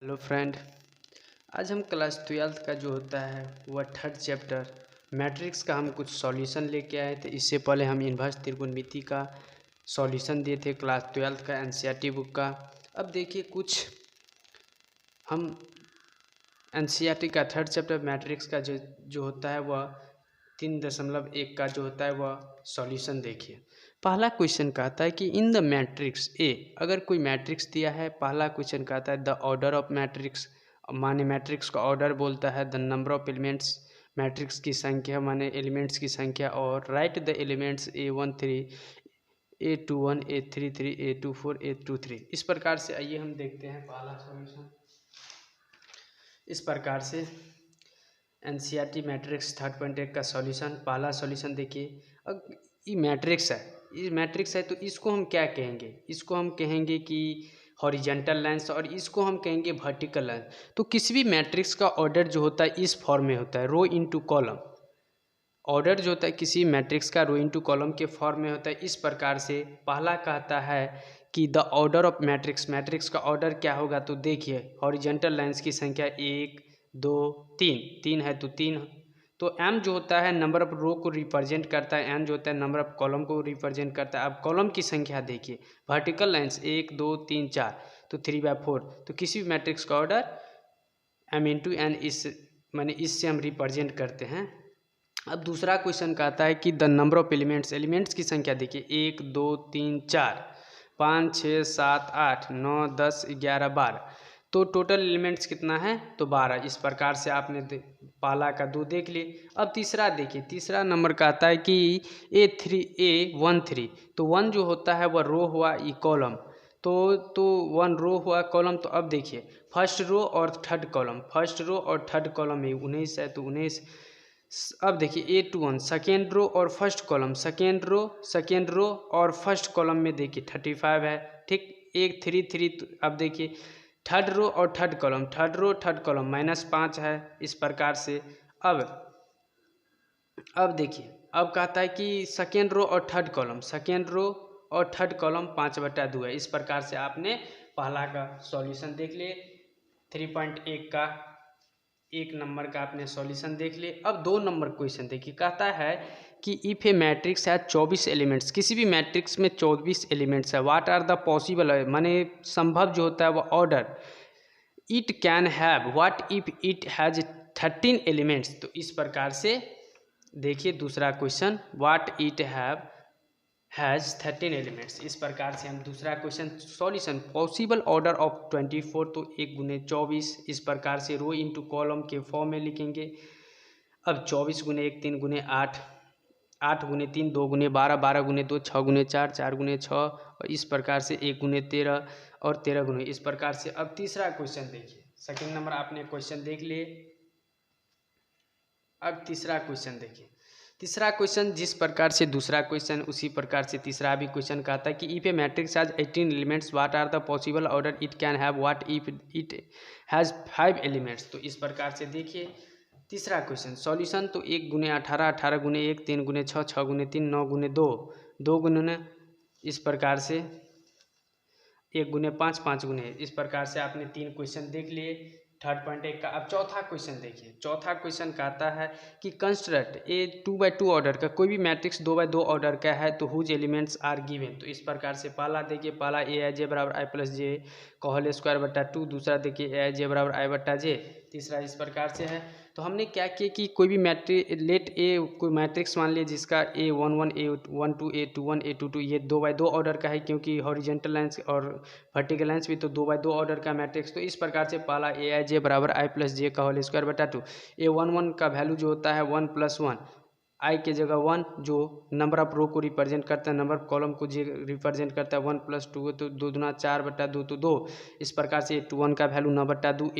Hello friend, आज हम class 12th का जो होता है वह थर्ड चैप्टर मैट्रिक्स का हम कुछ सॉल्यूशन लेके आए थे। इससे पहले हम इन्वर्स त्रिकोणमिति का सॉल्यूशन दिए थे क्लास 12th का एनसीईआरटी बुक का। अब देखिए कुछ हम एनसीईआरटी का थर्ड चैप्टर मैट्रिक्स का जो होता है वह 3.1 का जो होता है वह सॉल्यूशन देखिए। पहला क्वेश्चन कहता है कि इन द मैट्रिक्स ए, अगर कोई मैट्रिक्स दिया है, पहला क्वेश्चन कहता है द ऑर्डर ऑफ मैट्रिक्स, माने मैट्रिक्स का ऑर्डर बोलता है, the number of elements, matrix की संख्या माने एलिमेंट्स की संख्या, और right the elements A13 A21 A33 A24 A23। इस प्रकार से आइए हम देखते हैं पहला सॉल्यूशन। इस प्रकार से एनसीईआरटी मैट्रिक्स 3.1 का सॉल्यूशन, पहला सॉल्यूशन देखिए। अब ये मैट्रिक्स है तो इसको हम क्या कहेंगे? इसको हम कहेंगे कि हॉरिजेंटल लाइन्स, और इसको हम कहेंगे वर्टिकल लाइन। तो किसी भी मैट्रिक्स का ऑर्डर जो होता है इस फॉर्म में होता है, रो इनटू कॉलम। ऑर्डर जो होता है किसी मैट्रिक्स का रो इनटू कॉलम के फॉर्म में होता है। इस प्रकार से पहला कहता है कि the order of matrix, matrix का ऑर्डर क्या होगा? तो देखिए हॉरिजेंटल लाइन्स की संख्या 1 2 3, 3 है तो 3। तो m जो होता है नंबर ऑफ रो को रिप्रेजेंट करता है, n जो होता है नंबर ऑफ कॉलम को रिप्रेजेंट करता है। अब कॉलम की संख्या देखिए, वर्टिकल लाइन्स 1 2 3 4, तो 3/4। तो किसी भी मैट्रिक्स का ऑर्डर m इंटू n, इस माने इससे हम रिप्रेजेंट करते हैं। अब दूसरा क्वेश्चन कहता है कि the number of elements, elements की संख्या देखिए 1 2 3 4 5 6 7 8 9 10 11 12। तो टोटल एलिमेंट्स कितना है? तो 12। इस प्रकार से आपने पहला का 2 देख लिए। अब तीसरा देखिए, तीसरा नंबर का आता है कि A13, तो 1 जो होता है वह रो हुआ, ई कॉलम। तो 1 रो हुआ कॉलम। तो अब देखिए फर्स्ट रो और थर्ड कॉलम, फर्स्ट रो और थर्ड कॉलम में 19 है तो 19। अब देखिए A21 सेकेंड रो और फर्स्ट कॉलम, सेकेंड रो और फर्स्ट कॉलम में देखिए 35 है, ठीक। 1 3 3। अब देखिए थर्ड रो और थर्ड कॉलम, थर्ड कॉलम -5 है। इस प्रकार से अब देखिए, अब कहता है कि सेकेंड रो और थर्ड कॉलम, 5/2 है। इस प्रकार से आपने पहला का सॉल्यूशन देख लिए, 3.1 का 1 नंबर का आपने सॉल्यूशन देख लिए। अब 2 नंबर क्वेश्चन देखिए, कहता है कि इफ ए मैट्रिक्स है 24 एलिमेंट्स, किसी भी मैट्रिक्स में 24 एलिमेंट्स है, व्हाट आर द पॉसिबल, माने संभव जो होता है वो order, it can have, what if it has 13 elements. तो इस प्रकार से देखिए दूसरा question, what it has 13 elements. इस प्रकार से हम दूसरा question solution, possible order of 24, तो 1 गुने 24। इस प्रकार से रो इंटू कॉलम के फॉर्म में लिखेंगे। अब 24 गुने 1 3 गुने 8, 8 गुने 3 2 गुने 12, 12 गुने 2 6 गुने 4, 4 गुने 6, और इस प्रकार से 1 गुने 13 और 13 गुने। इस प्रकार से अब तीसरा क्वेश्चन देखिए, सेकेंड नंबर आपने क्वेश्चन देख लिए। अब तीसरा क्वेश्चन देखिए, तीसरा क्वेश्चन जिस प्रकार से दूसरा क्वेश्चन उसी प्रकार से तीसरा भी क्वेश्चन कहता है कि if a matrix has 18 elements, what are the possible order it can have, what if it has 5 elements. तो इस प्रकार से देखिए तीसरा क्वेश्चन सॉल्यूशन, तो 1 गुने 18, 18 गुने 1 3 गुने 6, 6 गुने 3 9 गुने 2, 2 गुने, इस प्रकार से 1 गुने 5 5 गुने। इस प्रकार से आपने 3 क्वेश्चन देख लिए 3.1 का। अब चौथा क्वेश्चन देखिए, चौथा क्वेश्चन कहता है कि कंस्ट्रक्ट ए 2/2 ऑर्डर का, कोई भी मैट्रिक्स 2/2 ऑर्डर का है तो हुज एलिमेंट्स आर गिवन। तो इस प्रकार से पहला देखिए, पहला Aij बराबर I प्लस जे का होल स्क्वायर बटा 2, दूसरा देखिए Aij बराबर I बटा जे, तीसरा इस प्रकार से है। तो हमने क्या किया कि कोई भी लेट ए कोई मैट्रिक्स मान लिए जिसका A11 A12 A21 A22 ये 2/2 ऑर्डर का है, क्योंकि हॉरिजेंटल लाइन्स और वर्टिकल लाइन्स भी तो 2/2 ऑर्डर का मैट्रिक्स। तो इस प्रकार से पहला Aij बराबर I प्लस जे का होल स्क्वायर बटा 2, A11 का वैल्यू जो होता है 1 + 1, I के जगह 1 जो नंबर ऑफ रो को रिप्रेजेंट करता है, नंबर ऑफ कॉलम को जो रिप्रेजेंट करता है 1 + 2, तो 2 दूना 4/2 तो 2। इस प्रकार से A21 का वैल्यू 9/2,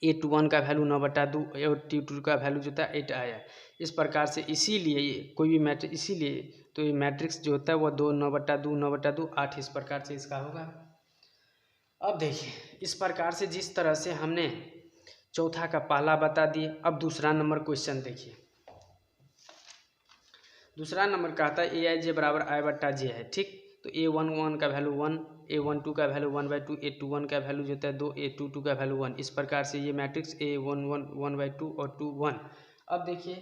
A21 का वैल्यू 9/2, A22 का वैल्यू जो था 8 आया। इस प्रकार से इसीलिए कोई भी मैट्रिक्स, इसीलिए तो ये मैट्रिक्स जो होता है वह 2 9/2 9/2 8 इस प्रकार से इसका होगा। अब देखिए इस प्रकार से जिस तरह से हमने चौथा का पहला बता दिए, अब दूसरा नंबर क्वेश्चन देखिए। दूसरा नंबर कहता है Aij बराबर I बटा जे है, ठीक। तो A11 का वैल्यू 1, A12 का वैल्यू 1/2, A21 का वैल्यू जो होता है 2, A22 का वैल्यू 1। इस प्रकार से ये मैट्रिक्स A11 1/2 और 2 1। अब देखिए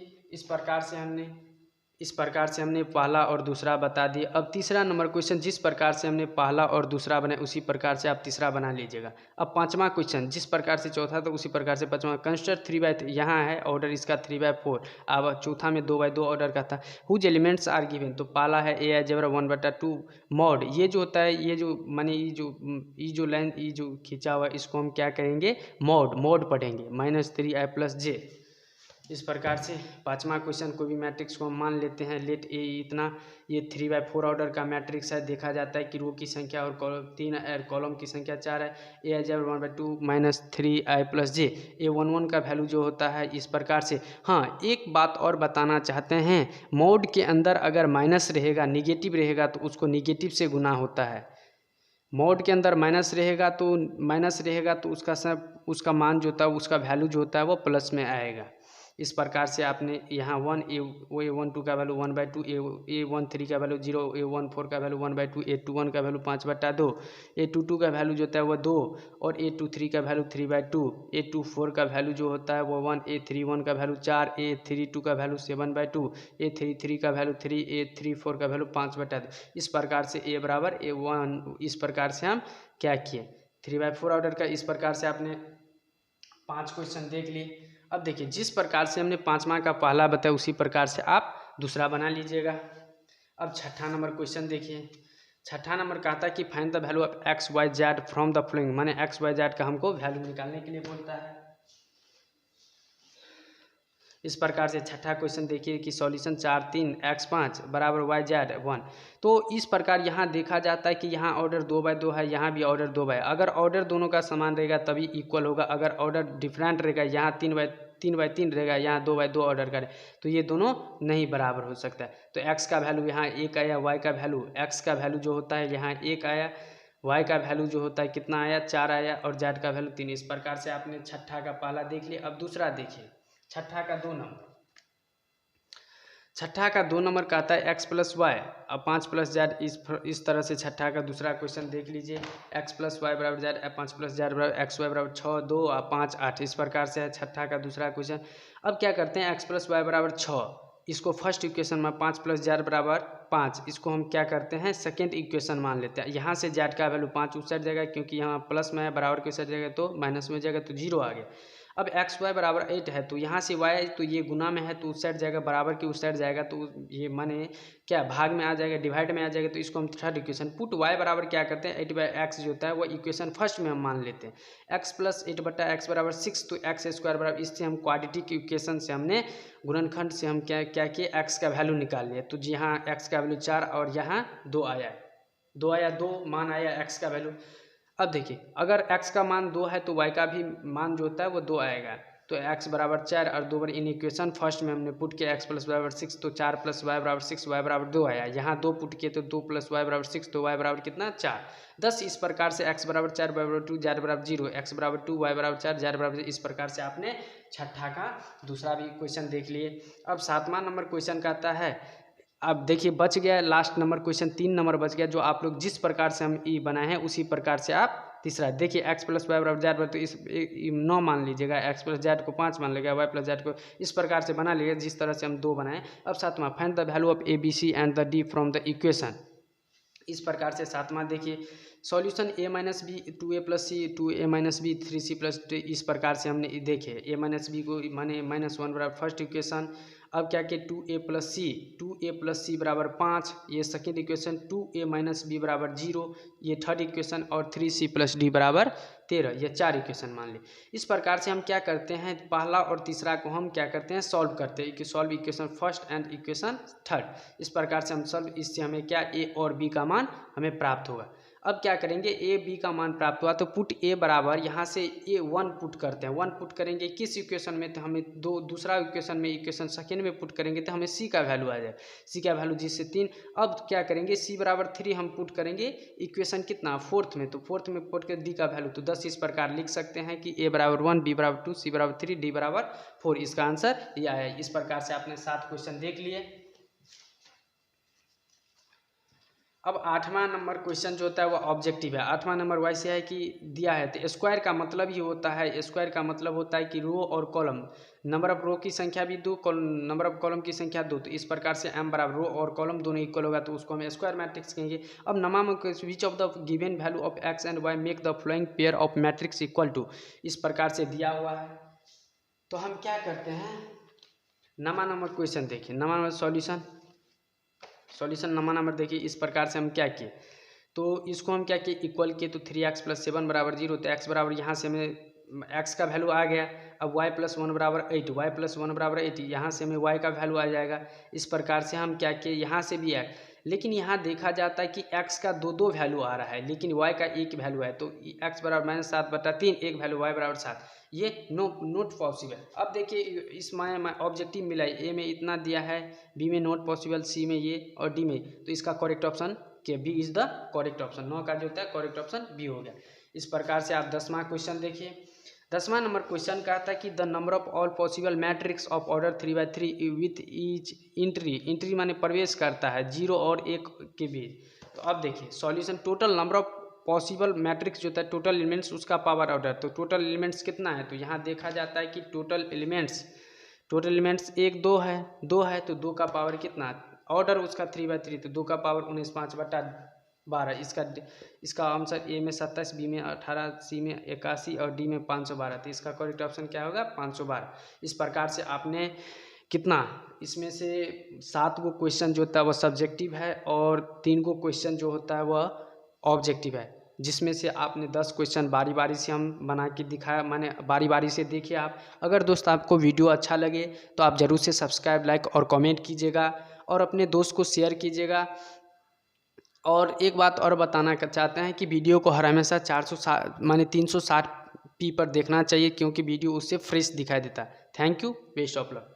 इस प्रकार से हमने पहला और दूसरा बता दिए। अब तीसरा नंबर क्वेश्चन, जिस प्रकार से हमने पहला और दूसरा बनाया उसी प्रकार से आप तीसरा बना लीजिएगा। अब पांचवा क्वेश्चन, जिस प्रकार से चौथा तो उसी प्रकार से पांचवा। कंस्ट्रक्ट 3/3, यहाँ है ऑर्डर इसका 3/4। अब चौथा में 2/2 ऑर्डर का था। हुज एलिमेंट्स आर गिवन, तो पहला है ए अलजेब्रा 1/2 मॉड। ये जो होता है, ये जो माने ये जो लाइन ये जो खींचा हुआ इसको हम क्या करेंगे, मॉड पढ़ेंगे। -3i + j। इस प्रकार से पांचवा क्वेश्चन, कोई भी मैट्रिक्स को हम मान लेते हैं लेट ए इतना, ये 3/4 ऑर्डर का मैट्रिक्स है। देखा जाता है कि रो की संख्या और कॉलम की संख्या 4 है। ए अलजेब्रा 1/2 -3i + j। A11 का वैल्यू जो होता है इस प्रकार से। हाँ, एक बात और बताना चाहते हैं, मॉड के अंदर अगर माइनस रहेगा, निगेटिव रहेगा तो उसको निगेटिव से गुना होता है। मॉड के अंदर माइनस रहेगा तो उसका मान जो होता है, उसका वैल्यू जो होता है वो प्लस में आएगा। इस प्रकार से आपने यहाँ A12 का वैल्यू 1/2, A13 का वैल्यू 0, A14 का वैल्यू 1/2, A21 का वैल्यू 5/2, A22 का वैल्यू जो होता है वो 2 और A23 का वैल्यू 3/2, A24 का वैल्यू जो होता है वो 1, A31 का वैल्यू 4, A32 का वैल्यू 7/2, A33 का वैल्यू 3, A34 का वैल्यू 5/2। इस प्रकार से A बराबर A1, इस प्रकार से हम क्या किए, 3/4 ऑर्डर का। इस प्रकार से आपने 5 क्वेश्चन देख लिए। अब देखिए, जिस प्रकार से हमने पांचवा का पहला बताया उसी प्रकार से आप दूसरा बना लीजिएगा। अब छठा नंबर क्वेश्चन देखिए। छठा नंबर कहता है कि find the value of XYZ from the following, माने XYZ का हमको वैल्यू निकालने के लिए बोलता है। इस प्रकार से छठा क्वेश्चन देखिए कि सॉल्यूशन 4 3 x5 बराबर YZ 1। तो इस प्रकार यहाँ देखा जाता है कि यहाँ ऑर्डर 2/2 है, यहाँ भी ऑर्डर 2/2। अगर ऑर्डर दोनों का समान रहेगा तभी इक्वल होगा। अगर ऑर्डर डिफरेंट रहेगा, यहाँ 3/3 रहेगा, यहाँ 2/2 ऑर्डर करें, तो ये दोनों नहीं बराबर हो सकता है। तो x का वैल्यू यहाँ 1 आया, y का वैल्यू, x का वैल्यू जो होता है यहाँ 1 आया, y का वैल्यू जो होता है कितना आया, 4 आया, और z का वैल्यू 3। इस प्रकार से आपने छठा का पहला देख लिया। अब दूसरा देखिए, छठा का 2 नंबर। छठा का 2 नंबर कहता है x + y अब 5 + z। इस तरह से छठा का दूसरा क्वेश्चन देख लीजिए। x + y = z, 5 + z = xy = 6 2 और 5 8। इस प्रकार से है छठा का दूसरा क्वेश्चन। अब क्या करते हैं, x + y = 6, इसको फर्स्ट इक्वेशन में 5 + z = 5, इसको हम क्या करते हैं सेकेंड इक्वेशन मान लेते हैं। यहाँ से z का वैल्यू 5 उस साइड जाएगा, क्योंकि यहाँ प्लस में है, बराबर के साइड जाएगा तो माइनस में जाएगा, तो 0 आ गया। अब XY = 8 है, तो यहाँ से y तो ये गुना में है तो उस साइड जाएगा, बराबर की उस साइड जाएगा, तो ये माने क्या भाग में आ जाएगा, डिवाइड में आ जाएगा। तो इसको हम थर्ड इक्वेशन पुट y बराबर क्या करते हैं 8/x जो होता है वो इक्वेशन फर्स्ट में हम मान लेते हैं। x + 8/x = 6, तो x² बराबर, इससे हम क्वाड्रेटिक इक्वेशन से हमने गुणनखंड से हम क्या किए, x का वैल्यू निकाल लिया। तो जी हाँ, x का वैल्यू 4 और यहाँ 2 आया, 2 मान आया x का वैल्यू। अब देखिए, अगर x का मान 2 है तो y का भी मान जो होता है वो 2 आएगा। तो x = 4 और 2 बार इन इक्वेशन फर्स्ट में हमने पुट किया। x + y = 6, तो 4 + y = 6, y = 2 आया। यहाँ 2 पुट किए तो 2 + y = 6, तो y बराबर कितना 4 10। इस प्रकार से x = 4, y = 2, z = 0, x = 2, y = 4, z = 0। इस प्रकार से आपने छठा का दूसरा भी क्वेश्चन देख लिए। अब 7वां नंबर क्वेश्चन कहता है, अब देखिए बच गया लास्ट नंबर क्वेश्चन, 3 नंबर बच गया, जो आप लोग जिस प्रकार से हम ई बनाए हैं उसी प्रकार से आप तीसरा देखिए। x + y = z, तो इस 9 मान लीजिएगा, x + z को 5 मान लीजिएगा, y + z को इस प्रकार से बना लीजिएगा जिस तरह से हम 2 बनाए। अब 7वां, find the value of ABC and the D from the equation. इस प्रकार से 7वां देखिए, solution a - b 2a + c 2a - b 3c + d। इस प्रकार से हमने देखे a - b को माने -1 बराबर फर्स्ट इक्वेशन। अब क्या किए 2a + c 2a + c = 5, ये सेकेंड इक्वेशन। 2a - b = 0, ये थर्ड इक्वेशन। और 3c + d = 13, ये 4 इक्वेशन मान ली। इस प्रकार से हम क्या करते हैं, पहला और तीसरा को हम क्या करते हैं सॉल्व करते हैं, solve equation first and equation third. इस प्रकार से हम सॉल्व, इससे हमें क्या a और b का मान हमें प्राप्त होगा। अब क्या करेंगे, ए बी का मान प्राप्त हुआ तो पुट ए बराबर, यहाँ से ए 1 पुट करते हैं। 1 पुट करेंगे किस इक्वेशन में, तो हमें दूसरा इक्वेशन में, इक्वेशन सेकेंड में पुट करेंगे तो हमें सी का वैल्यू आ जाए, सी का वैल्यू जिससे 3। अब क्या करेंगे, सी = 3 हम पुट करेंगे इक्वेशन कितना फोर्थ में, तो फोर्थ में पुट कर डी का वैल्यू तो 10। इस प्रकार लिख सकते हैं कि a = 1, b = 2, c = 3, d = 4। इसका आंसर ये आया। इस प्रकार से आपने 7 क्वेश्चन देख लिए। अब 8वां नंबर क्वेश्चन जो होता है वो ऑब्जेक्टिव है। 8वां नंबर वैसे है कि दिया है तो स्क्वायर का मतलब ही होता है, स्क्वायर का मतलब होता है कि रो और कॉलम, नंबर ऑफ रो की संख्या भी 2, नंबर ऑफ कॉलम की संख्या 2, तो इस प्रकार से m बराबर रो और कॉलम दोनों इक्वल होगा तो उसको हम स्क्वायर मैट्रिक्स कहेंगे। अब नंबर में which of the given value of x and y make the following pair of matrix equal to, इस प्रकार से दिया हुआ है। तो हम क्या करते हैं, नंबर क्वेश्चन देखिए, नंबर सॉल्यूशन नंबर देखिए, इस प्रकार से हम क्या किए, तो इसको हम क्या किए इक्वल किए, तो 3x + 7 बराबर 0, तो x बराबर यहाँ से हमें x का वैल्यू आ गया। अब y + 1 बराबर 8, y + 1 बराबर 8, यहाँ से हमें y का वैल्यू आ जाएगा। इस प्रकार से हम क्या किए, यहाँ से भी x, लेकिन यहाँ देखा जाता है कि x का दो वैल्यू आ रहा है लेकिन y का एक वैल्यू है, तो x बराबर -7/3, एक वैल्यू y बराबर 7, ये नॉट पॉसिबल। अब देखिए इसमें ऑब्जेक्टिव मिला है, ए में इतना दिया है, बी में नॉट पॉसिबल, सी में ये और डी में, तो इसका करेक्ट ऑप्शन के B is the correct option. 9 का जो होता है करेक्ट ऑप्शन बी हो गया। इस प्रकार से आप 10वां क्वेश्चन देखिए। 10वां नंबर क्वेश्चन कहता है कि the number of all possible matrix of order 3/3 with each entry माने प्रवेश करता है 0 और 1 के बीच। तो अब देखिए solution, total number of possible matrix जो होता है टोटल एलिमेंट्स उसका पावर ऑर्डर, तो टोटल एलिमेंट्स कितना है, तो यहाँ देखा जाता है कि टोटल एलिमेंट्स 1 2 है तो 2 का पावर कितना, ऑर्डर उसका 3/3, तो 2 का पावर 19 5/12, इसका आंसर ए में 27, बी में 18, सी में 81 और डी में 512, तो इसका करेक्ट ऑप्शन क्या होगा 512। इस प्रकार से आपने कितना, इसमें से 7 गो क्वेश्चन जो होता है वह सब्जेक्टिव है और 3 गो क्वेश्चन जो होता है वह ऑब्जेक्टिव है, जिसमें से आपने 10 क्वेश्चन बारी बारी से हम बना के दिखाया, माने बारी बारी से देखिए आप। अगर दोस्त आपको वीडियो अच्छा लगे तो आप ज़रूर से सब्सक्राइब, लाइक और कमेंट कीजिएगा और अपने दोस्त को शेयर कीजिएगा। और एक बात और बताना चाहते हैं कि वीडियो को हर हमेशा 360p पर देखना चाहिए, क्योंकि वीडियो उससे फ्रेश दिखाई देता है। Thank you, best of luck.